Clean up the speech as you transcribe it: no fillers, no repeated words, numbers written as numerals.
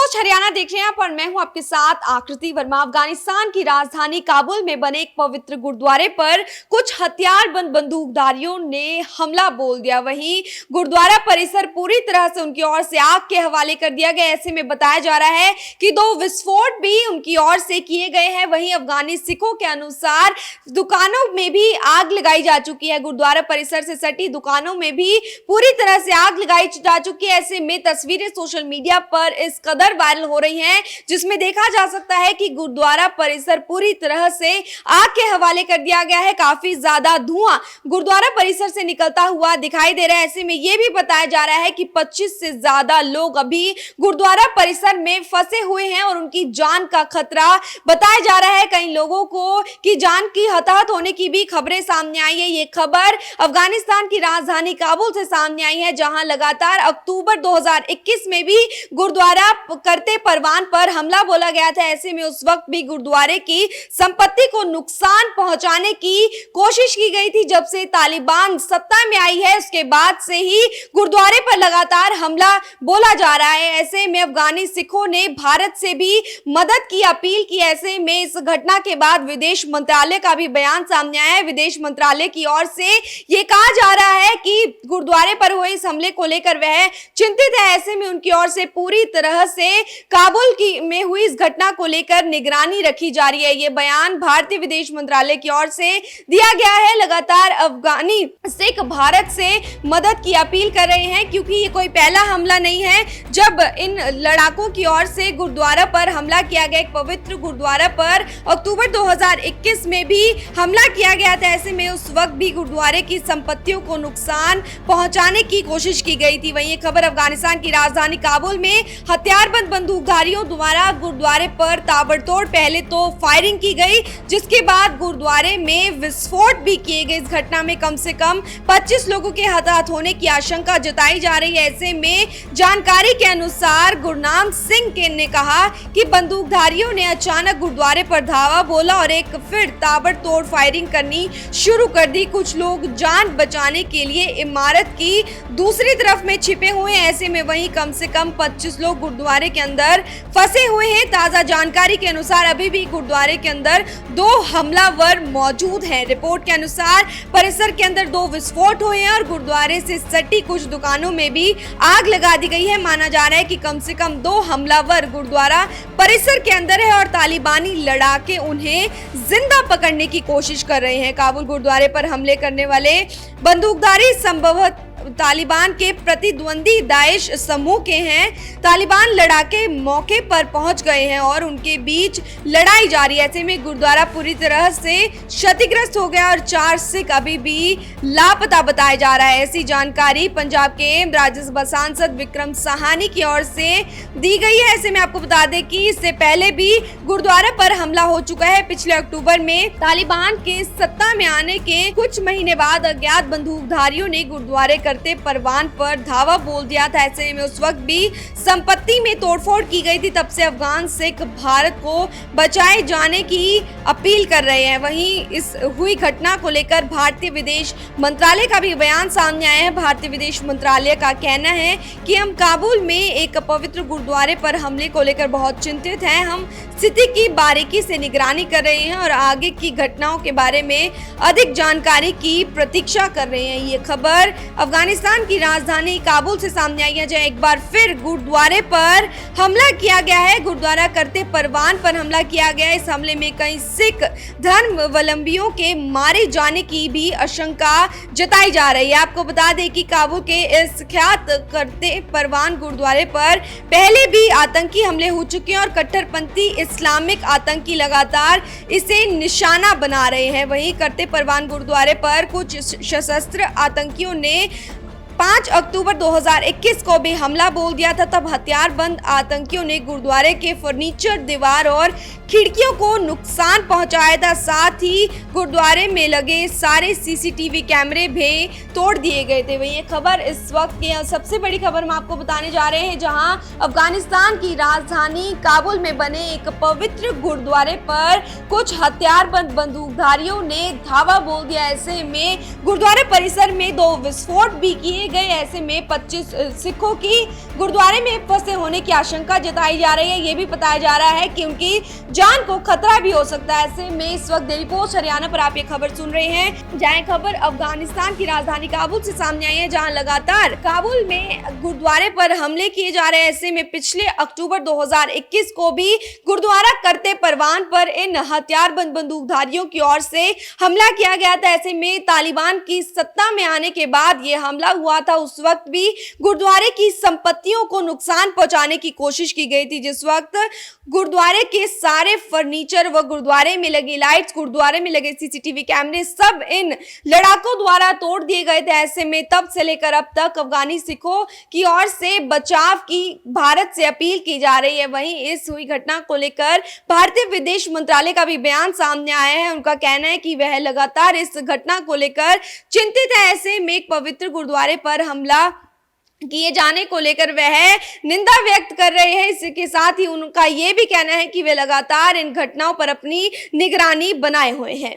Post Haryana देख रहे हैं आप और मैं हूं आपके साथ आकृति वर्मा। अफगानिस्तान की राजधानी काबुल में बने एक पवित्र गुरुद्वारे पर कुछ हथियारबंद बंदूकधारियों ने हमला बोल दिया। वहीं गुरुद्वारा परिसर पूरी तरह से उनकी ओर से आग के हवाले कर दिया गया। ऐसे में बताया जा रहा है कि 2 विस्फोट भी उनकी ओर से किए गए हैं। वहीं अफगानी सिखों के अनुसार दुकानों में भी आग लगाई जा चुकी है। गुरुद्वारा परिसर से सटी दुकानों में भी पूरी तरह से आग लगाई जा चुकी है। ऐसे में तस्वीरें सोशल मीडिया पर इस कदर वायरल हो रही हैं जिसमें देखा जा सकता है कि गुरुद्वारा परिसर पूरी तरह से आग के हवाले कर दिया गया है। काफी ज्यादा धुआं गुरुद्वारा परिसर से निकलता हुआ दिखाई दे रहा है। ऐसे में यह भी बताया जा रहा है कि 25 से ज्यादा लोग अभी गुरुद्वारा परिसर में फंसे हुए हैं और उनकी जान का खतरा बताया जा रहा है। कई लोगों को की जान की हताहत होने की भी खबरें सामने आई है। ये खबर अफगानिस्तान की राजधानी काबुल से सामने आई है, जहां लगातार अक्टूबर 2021 में भी गुरुद्वारा करते परवान पर हमला बोला गया था। ऐसे में उस वक्त भी गुरुद्वारे की संपत्ति को नुकसान पहुंचाने की कोशिश की गई थी। जब से तालिबान सत्ता में आई है उसके बाद से ही गुरुद्वारे पर लगातार हमला बोला जा रहा है। ऐसे में अफगानी सिखों ने भारत से भी मदद की अपील की। ऐसे में इस घटना के बाद विदेश मंत्रालय का भी बयान सामने आया है। विदेश मंत्रालय की ओर से यह कहा जा रहा है कि गुरुद्वारे पर हुए इस हमले को लेकर वह चिंतित है। ऐसे में उनकी ओर से पूरी तरह से काबुल में हुई इस घटना को लेकर निगरानी रखी जा रही है। यह बयान भारतीय विदेश मंत्रालय की ओर से दिया गया है। लगातार अफगानी सिख भारत से मदद की अपील कर रहे हैं, क्योंकि ये कोई पहला हमला नहीं है जब इन लड़ाकों की ओर से गुरुद्वारा पर हमला किया गया। एक पवित्र गुरुद्वारा पर अक्टूबर 2021 में भी हमला किया गया था। ऐसे में उस वक्त भी गुरुद्वारे की संपत्तियों को नुकसान पहुंचाने की कोशिश की गई थी। वहीं ये खबर अफगानिस्तान की राजधानी काबुल में हथियारबंद बंदूकधारियों द्वारा गुरुद्वारे पर ताबड़तोड़ पहले तो फायरिंग की गई, जिसके बाद गुरुद्वारे में विस्फोट भी किए गए। इस घटना में कम से कम 25 लोगों के हताहत होने की आशंका जताई जा रही है। ऐसे में जानकारी के अनुसार गुरनाम सिंह ने कहा कि बंदूकधारियों ने अचानक गुरुद्वारे पर धावा बोला और एक फिर ताबड़तोड़ फायरिंग करनी शुरू कर दी। कुछ लोग जान बचाने के लिए इमारत की दूसरी तरफ में छिपे हुए हैं। ऐसे में वहीं कम से कम 25 लोग गुरुद्वारे के अंदर फंसे हुए हैं। ताजा जानकारी के अनुसार अभी भी गुरुद्वारे के अंदर 2 हमलावर मौजूद हैं। रिपोर्ट के अनुसार परिसर के अंदर 2 विस्फोट हुए हैं और गुरुद्वारे से सटी कुछ दुकानों में भी आग लगा दी गई है। माना जा रहा है कि कम से कम 2 हमलावर गुरुद्वारा परिसर के अंदर है और तालिबानी लड़ाके उन्हें जिंदा पकड़ने की कोशिश कर रहे हैं। काबुल गुरुद्वारे पर हमले करने वाले बंदूकधारी संभवतः तालिबान के प्रतिद्वंदी दाइश समूह के हैं। तालिबान लड़ाके मौके पर पहुंच गए हैं और उनके बीच लड़ाई जारी है। ऐसे में गुरुद्वारा पूरी तरह से क्षतिग्रस्त हो गया और 4 सिख अभी भी लापता बताया जा रहा है। ऐसी जानकारी पंजाब के राज्यसभा सांसद विक्रम साहानी की ओर से दी गई है। ऐसे में आपको बता दें कि इससे पहले भी गुरुद्वारा पर हमला हो चुका है। पिछले अक्टूबर में तालिबान के सत्ता में आने के कुछ महीने बाद अज्ञात बंदूकधारियों ने गुरुद्वारे करते परवान पर धावा बोल दिया था। ऐसे में उस वक्त भी संपत्ति में तोड़फोड़ की गई थी। तब से अफगान सिख भारत को बचाए जाने की अपील कर रहे हैं। वहीं इस हुई घटना को लेकर भारतीय विदेश मंत्रालय का भी बयान सामने आया है। भारतीय विदेश मंत्रालय का कहना है कि हम काबुल में एक पवित्र गुरुद्वारे पर हमले को लेकर बहुत चिंतित हैं। हम स्थिति की बारीकी से निगरानी कर रहे हैं और आगे की घटनाओं के बारे में अधिक जानकारी की प्रतीक्षा कर रहे हैं। ये खबर अफगानिस्तान की राजधानी काबुल से सामने आई है, जहां एक बार फिर गुरुद्वारे पर हमला किया गया है। गुरुद्वारा करते परवान पर हमला किया गया है। इस हमले में कई सिख धर्मावलंबियों के मारे जाने की भी आशंका जताई जा रही है। आपको बता दें कि काबुल के इस ख्यात करते परवान गुरुद्वारे पर पहले भी आतंकी हमले हो चुके हैं और कट्टरपंथी इस्लामिक आतंकी लगातार इसे निशाना बना रहे हैं। वहीं करते परवान गुरुद्वारे पर कुछ सशस्त्र आतंकियों ने 5 अक्टूबर 2021 को भी हमला बोल दिया था। तब हथियारबंद आतंकियों ने गुरुद्वारे के फर्नीचर, दीवार और खिड़कियों को नुकसान पहुंचाया था। साथ ही गुरुद्वारे में लगे सारे सीसीटीवी कैमरे भी तोड़ दिए गए थे। वहीं ये खबर इस वक्त की सबसे बड़ी खबर हम आपको बताने जा रहे हैं, जहां अफगानिस्तान की राजधानी काबुल में बने एक पवित्र गुरुद्वारे पर कुछ हथियारबंद बंदूकधारियों ने धावा बोल दिया। ऐसे में गुरुद्वारे परिसर में 2 विस्फोट भी किए गए। ऐसे में 25 सिखों की गुरुद्वारे में फंसे होने की आशंका जताई जा रही है। ये भी बताया जा रहा है कि उनकी जान को खतरा भी हो सकता है। ऐसे में इस वक्त डेली पोस्ट हरियाणा पर आप ये खबर सुन रहे हैं, जहां खबर अफगानिस्तान की राजधानी काबुल से सामने आई है, जहां लगातार काबुल में गुरुद्वारे पर हमले किए जा रहे हैं। ऐसे में पिछले अक्टूबर 2021 को भी गुरुद्वारा करते परवान पर इन हथियारबंद बंदूकधारियों की ओर से हमला किया गया था। ऐसे में तालिबान की सत्ता में आने के बाद ये हमला हुआ था। उस वक्त भी गुरुद्वारे की संपत्तियों को नुकसान पहुंचाने की कोशिश की गई थी। जिस वक्त गुरुद्वारे के सारे फर्नीचर व गुरुद्वारे में लगी लाइट्स, गुरुद्वारे में लगे सीसीटीवी कैमरे सब इन लड़ाकों द्वारा तोड़ दिए गए थे। ऐसे में तब से लेकर अब तक अफगानी सिखों की ओर से बचाव की भारत से अपील की जा रही है। वहीं इस हुई घटना को लेकर भारतीय विदेश मंत्रालय का भी बयान सामने आया है। उनका कहना है कि वह लगातार इस घटना को लेकर चिंतित है। ऐसे में एक पवित्र गुरुद्वारे पर हमला किए जाने को लेकर वह निंदा व्यक्त कर रहे हैं। इसके साथ ही उनका यह भी कहना है कि वे लगातार इन घटनाओं पर अपनी निगरानी बनाए हुए हैं।